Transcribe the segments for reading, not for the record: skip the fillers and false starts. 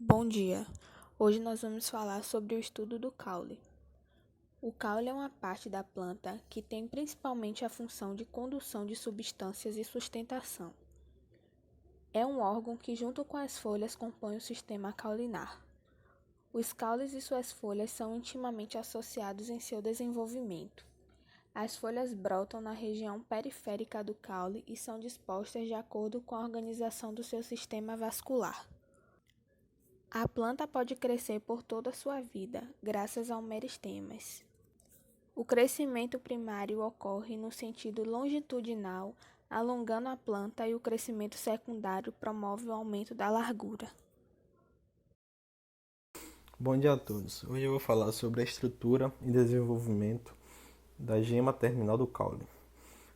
Bom dia! Hoje nós vamos falar sobre o estudo do caule. O caule é uma parte da planta que tem principalmente a função de condução de substâncias e sustentação. É um órgão que, junto com as folhas, compõe o sistema caulinar. Os caules e suas folhas são intimamente associados em seu desenvolvimento. As folhas brotam na região periférica do caule e são dispostas de acordo com a organização do seu sistema vascular. A planta pode crescer por toda a sua vida, graças ao meristemas. O crescimento primário ocorre no sentido longitudinal, alongando a planta, e o crescimento secundário promove o aumento da largura. Bom dia a todos. Hoje eu vou falar sobre a estrutura e desenvolvimento da gema terminal do caule.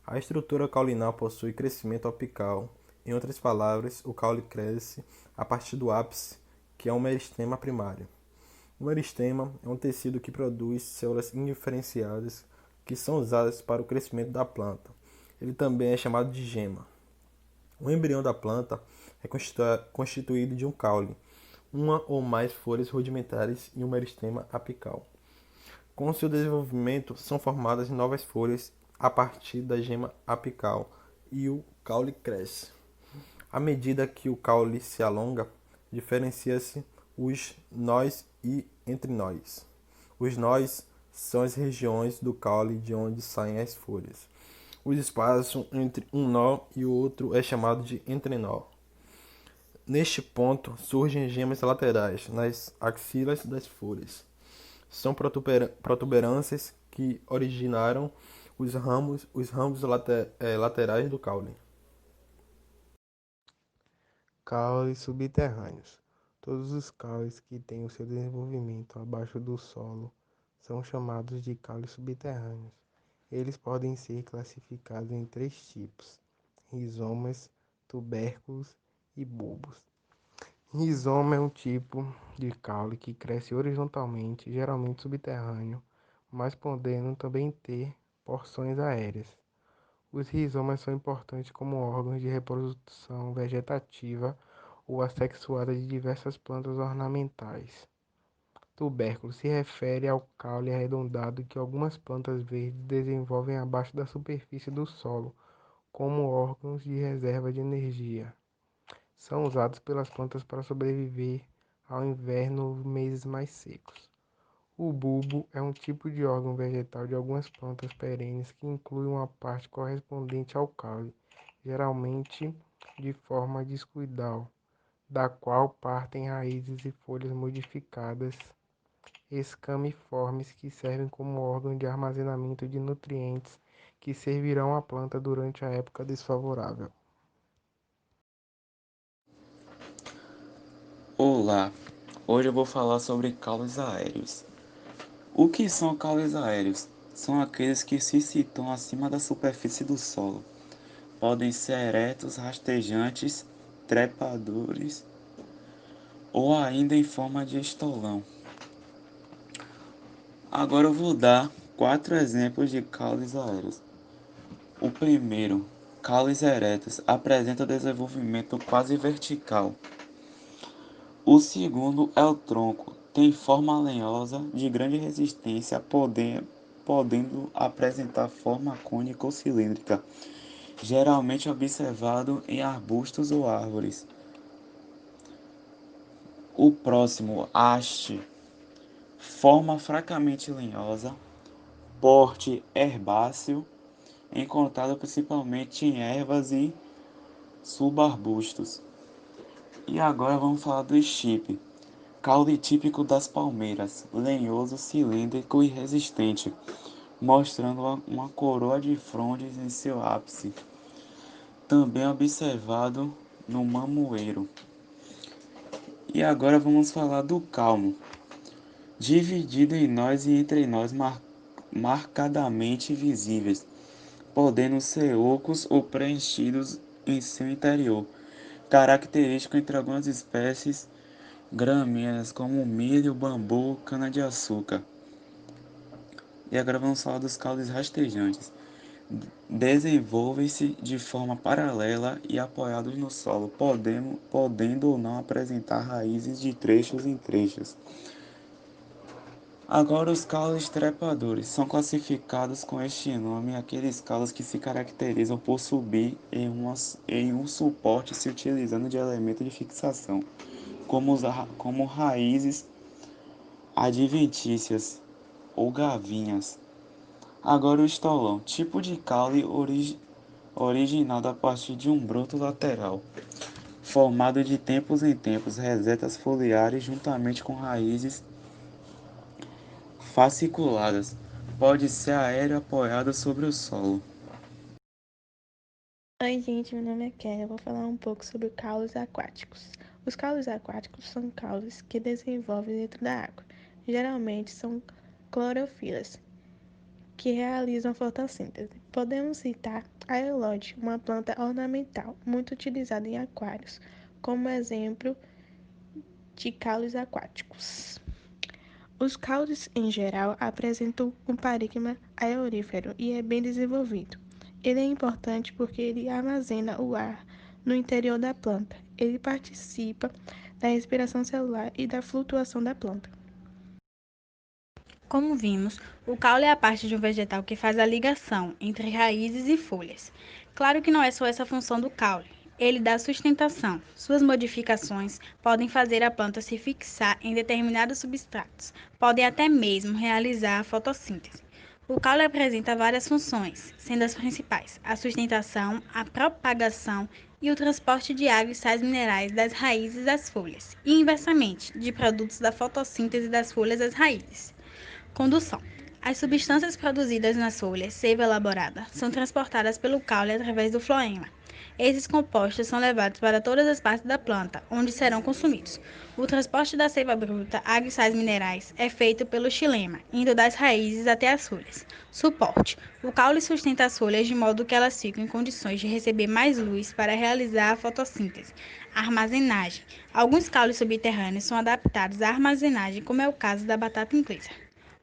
A estrutura caulinar possui crescimento apical. Em outras palavras, o caule cresce a partir do ápice, que é um meristema primário. O meristema é um tecido que produz células indiferenciadas que são usadas para o crescimento da planta. Ele também é chamado de gema. O embrião da planta é constituído de um caule, uma ou mais folhas rudimentares e um meristema apical. Com seu desenvolvimento, são formadas novas folhas a partir da gema apical e o caule cresce. À medida que o caule se alonga, diferencia-se os nós e entrenós. Os nós são as regiões do caule de onde saem as folhas. O espaço entre um nó e o outro é chamado de entrenó. Neste ponto surgem gemas laterais nas axilas das folhas. São protuberâncias que originaram os ramos laterais do caule. Caules subterrâneos. Todos os caules que têm o seu desenvolvimento abaixo do solo são chamados de caules subterrâneos. Eles podem ser classificados em três tipos: rizomas, tubérculos e bulbos. Rizoma é um tipo de caule que cresce horizontalmente, geralmente subterrâneo, mas podendo também ter porções aéreas. Os rizomas são importantes como órgãos de reprodução vegetativa ou assexuada de diversas plantas ornamentais. Tubérculo se refere ao caule arredondado que algumas plantas verdes desenvolvem abaixo da superfície do solo, como órgãos de reserva de energia. São usados pelas plantas para sobreviver ao inverno nos meses mais secos. O bulbo é um tipo de órgão vegetal de algumas plantas perenes que inclui uma parte correspondente ao caule, geralmente de forma discoidal, da qual partem raízes e folhas modificadas escamiformes que servem como órgão de armazenamento de nutrientes que servirão à planta durante a época desfavorável. Olá, hoje eu vou falar sobre caules aéreos. O que são caules aéreos? São aqueles que se situam acima da superfície do solo. Podem ser eretos, rastejantes, trepadores ou ainda em forma de estolão. Agora eu vou dar 4 exemplos de caules aéreos. O primeiro, caules eretos, apresenta desenvolvimento quase vertical. O segundo é o tronco, tem forma lenhosa de grande resistência, podendo apresentar forma cônica ou cilíndrica, geralmente observado em arbustos ou árvores. O próximo, haste, forma fracamente lenhosa, porte herbáceo, encontrado principalmente em ervas e subarbustos. E agora vamos falar do estipe. Caule típico das palmeiras, lenhoso, cilíndrico e resistente, mostrando uma coroa de frondes em seu ápice, também observado no mamoeiro. E agora vamos falar do calmo, dividido em nós e entre nós marcadamente visíveis, podendo ser ocos ou preenchidos em seu interior, característico entre algumas espécies gramíneas como milho, bambu, cana-de-açúcar. E agora vamos falar dos caules rastejantes. desenvolvem-se de forma paralela e apoiados no solo, podendo ou não apresentar raízes de trechos em trechos. Agora, os caules trepadores são classificados com este nome aqueles caules que se caracterizam por subir em um suporte se utilizando de elemento de fixação, como raízes adventícias ou gavinhas. Agora, o estolão, tipo de caule originado a partir de um broto lateral, formado de tempos em tempos resetas foliares juntamente com raízes fasciculadas. Pode ser aéreo apoiado sobre o solo. Oi, gente, meu nome é Kelly. Eu vou falar um pouco sobre caules aquáticos. Os caules aquáticos são caules que desenvolvem dentro da água. Geralmente são clorofilas, que realizam fotossíntese. Podemos citar a elode, uma planta ornamental muito utilizada em aquários, como exemplo de caules aquáticos. Os caules, em geral, apresentam um parênquima aerífero e é bem desenvolvido. Ele é importante porque ele armazena o ar no interior da planta. Ele participa da respiração celular e da flutuação da planta. Como vimos, o caule é a parte de um vegetal que faz a ligação entre raízes e folhas. Claro que não é só essa a função do caule. Ele dá sustentação. Suas modificações podem fazer a planta se fixar em determinados substratos, podem até mesmo realizar a fotossíntese. O caule apresenta várias funções, sendo as principais a sustentação, a propagação e o transporte de água e sais minerais das raízes às folhas, e inversamente, de produtos da fotossíntese das folhas às raízes. Condução. As substâncias produzidas nas folhas, seiva elaborada, são transportadas pelo caule através do floema. Esses compostos são levados para todas as partes da planta, onde serão consumidos. O transporte da seiva bruta, água e sais minerais, é feito pelo xilema, indo das raízes até as folhas. Suporte. O caule sustenta as folhas de modo que elas ficam em condições de receber mais luz para realizar a fotossíntese. Armazenagem. Alguns caules subterrâneos são adaptados à armazenagem, como é o caso da batata inglesa.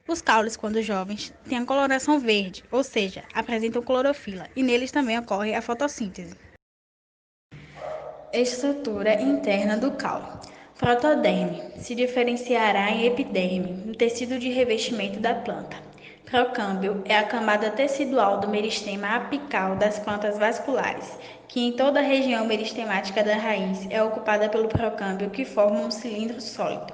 Os caules, quando jovens, têm a coloração verde, ou seja, apresentam clorofila, e neles também ocorre a fotossíntese. Estrutura interna do caule. Protoderme se diferenciará em epiderme, no tecido de revestimento da planta. Procâmbio é a camada tecidual do meristema apical das plantas vasculares, que em toda a região meristemática da raiz é ocupada pelo procâmbio, que forma um cilindro sólido.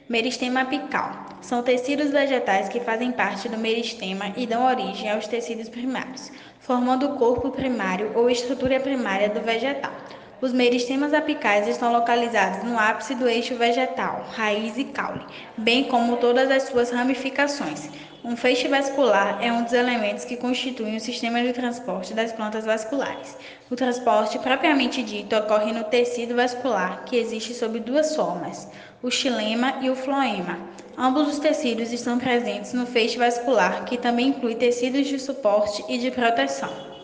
Meristema apical. São tecidos vegetais que fazem parte do meristema e dão origem aos tecidos primários, formando o corpo primário ou estrutura primária do vegetal. Os meristemas apicais estão localizados no ápice do eixo vegetal, raiz e caule, bem como todas as suas ramificações. Um feixe vascular é um dos elementos que constituem o sistema de transporte das plantas vasculares. O transporte propriamente dito ocorre no tecido vascular, que existe sob duas formas, o xilema e o floema. Ambos os tecidos estão presentes no feixe vascular, que também inclui tecidos de suporte e de proteção.